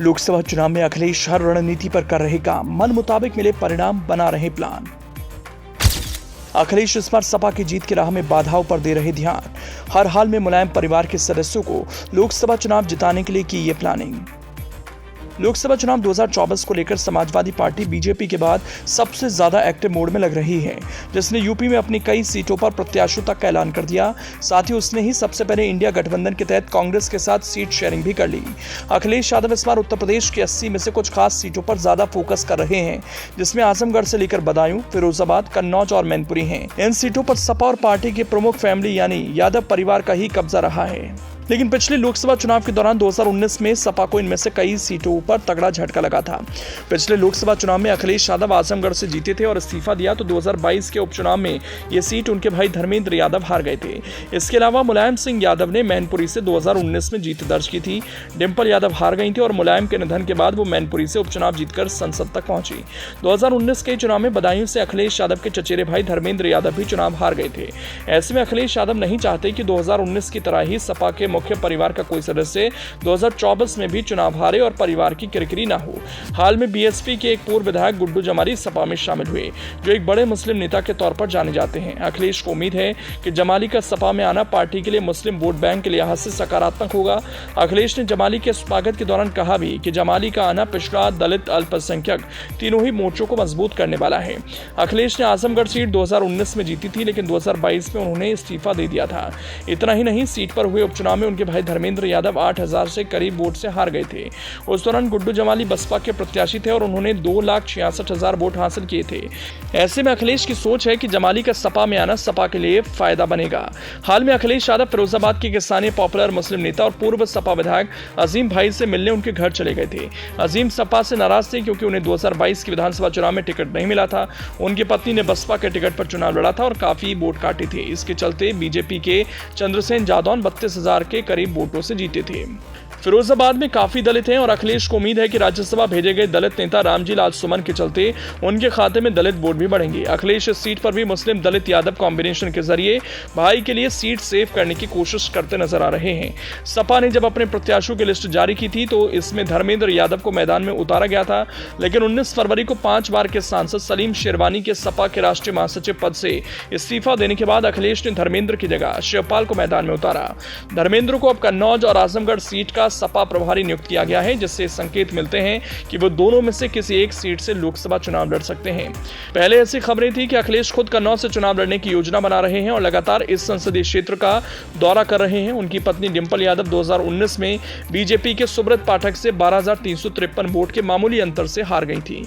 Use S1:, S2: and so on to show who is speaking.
S1: लोकसभा चुनाव में अखिलेश हर रणनीति पर कर रहे काम, मन मुताबिक मिले परिणाम बना रहे प्लान। अखिलेश इस बार सपा की जीत की राह में बाधाओं पर दे रहे ध्यान, हर हाल में मुलायम परिवार के सदस्यों को लोकसभा चुनाव जिताने के लिए की ये प्लानिंग। लोकसभा चुनाव 2024 को लेकर समाजवादी पार्टी बीजेपी के बाद सबसे ज्यादा एक्टिव मोड में लग रही है, जिसने यूपी में अपनी कई सीटों पर प्रत्याशियों तक का ऐलान कर दिया। साथ ही उसने ही सबसे पहले इंडिया गठबंधन के तहत कांग्रेस के साथ सीट शेयरिंग भी कर ली। अखिलेश यादव इस बार उत्तर प्रदेश की 80 में से कुछ खास सीटों पर ज्यादा फोकस कर रहे हैं, जिसमें आजमगढ़ से लेकर बदायूं, फिरोजाबाद, कन्नौज और मैनपुरी हैं। इन सीटों पर सपा और पार्टी की प्रमुख फैमिली यानी यादव परिवार का ही कब्जा रहा है। लेकिन पिछले लोकसभा चुनाव के दौरान 2019 में सपा को इनमें से कई सीटों पर तगड़ा झटका लगा था। पिछले लोकसभा चुनाव में अखिलेश यादव आजमगढ़ से जीते थे और इस्तीफा दिया तो 2022 के उपचुनाव में ये सीट उनके भाई धर्मेंद्र यादव हार गए थे। इसके अलावा मुलायम सिंह यादव ने मैनपुरी से 2019 में जीत दर्ज की थी। डिंपल यादव हार गई थी और मुलायम के निधन के बाद वो मैनपुरी से उपचुनाव जीतकर संसद तक पहुंची। 2019 के चुनाव में बदायूं से अखिलेश यादव के चचेरे भाई धर्मेंद्र यादव भी चुनाव हार गए थे। ऐसे में अखिलेश यादव नहीं चाहते कि 2019 की तरह ही सपा के मुख्य परिवार का कोई सदस्य 2024 में भी चुनाव हारे और परिवार की किरकिरी ना हो। हाल में बीएसपी के एक पूर्व विधायक गुड्डू जमाली सपा में शामिल हुए, जो एक बड़े मुस्लिम नेता के तौर पर जाने जाते हैं। अखिलेश को उम्मीद है कि जमाली का सपा में आना पार्टी के लिए मुस्लिम वोट बैंक के लिहाज से सकारात्मक होगा। अखिलेश ने जमाली के स्वागत के दौरान कहा भी कि जमाली का आना पिछड़ा, दलित, अल्पसंख्यक तीनों ही मोर्चों को मजबूत करने वाला है। अखिलेश ने आजमगढ़ सीट 2019 में जीती थी, लेकिन 2022 में उन्होंने इस्तीफा दे दिया था। इतना ही नहीं, सीट पर हुए उपचुनाव में उनके भाई धर्मेंद्र यादव 8000 से करीब वोट से हार गए थे। उस दौरान गुड्डू जमाली बसपा के प्रत्याशी थे और उन्होंने 2,66,000 वोट हासिल किए थे। ऐसे में अखिलेश की सोच है कि जमाली का सपा में आना सपा के लिए फायदा बनेगा। हाल में अखिलेश यादव फिरोजाबाद के किसानी पॉपुलर मुस्लिम नेता और पूर्व सपा विधायक अजीम भाई से मिलने उनके घर चले गए थे। अजीम सपा से नाराज थे क्योंकि उन्हें 2022 के विधानसभा चुनाव में टिकट नहीं मिला था। उनकी पत्नी ने बसपा के टिकट पर चुनाव लड़ा था और काफी वोट काटे थे। इसके चलते बीजेपी के चंद्रसेन जादौन 32,000 के करीब वोटों से जीते थे। फिरोजाबाद में काफी दलित हैं और अखिलेश को उम्मीद है कि राज्यसभा भेजे गए दलित नेता रामजी लाल सुमन के चलते उनके खाते में दलित वोट भी बढ़ेंगे। अखिलेश इस सीट पर भी मुस्लिम दलित यादव कॉम्बिनेशन के जरिए भाई के लिए सीट सेव करने की कोशिश करते नजर आ रहे हैं। सपा ने जब अपने प्रत्याशियों की लिस्ट जारी की थी तो इसमें धर्मेंद्र यादव को मैदान में उतारा गया था, लेकिन 19 फरवरी को 5 बार के सांसद सलीम शेरवानी के सपा के राष्ट्रीय महासचिव पद से इस्तीफा देने के बाद अखिलेश ने धर्मेंद्र की जगह शिवपाल को मैदान में उतारा। धर्मेंद्र को अब कन्नौज और आजमगढ़ सीट का सपा प्रभारी नियुक्त किया गया है, जिससे संकेत मिलते हैं कि वो दोनों में से किसी एक सीट से लोकसभा चुनाव लड़ सकते हैं। पहले ऐसी खबरें थी कि अखिलेश खुद कन्नौज से चुनाव लड़ने की योजना बना रहे हैं और लगातार इस संसदीय क्षेत्र का दौरा कर रहे हैं। उनकी पत्नी डिंपल यादव 2019 में बीजेपी के सुब्रत पाठक से 12,353 वोट के मामूली अंतर से हार गई थी।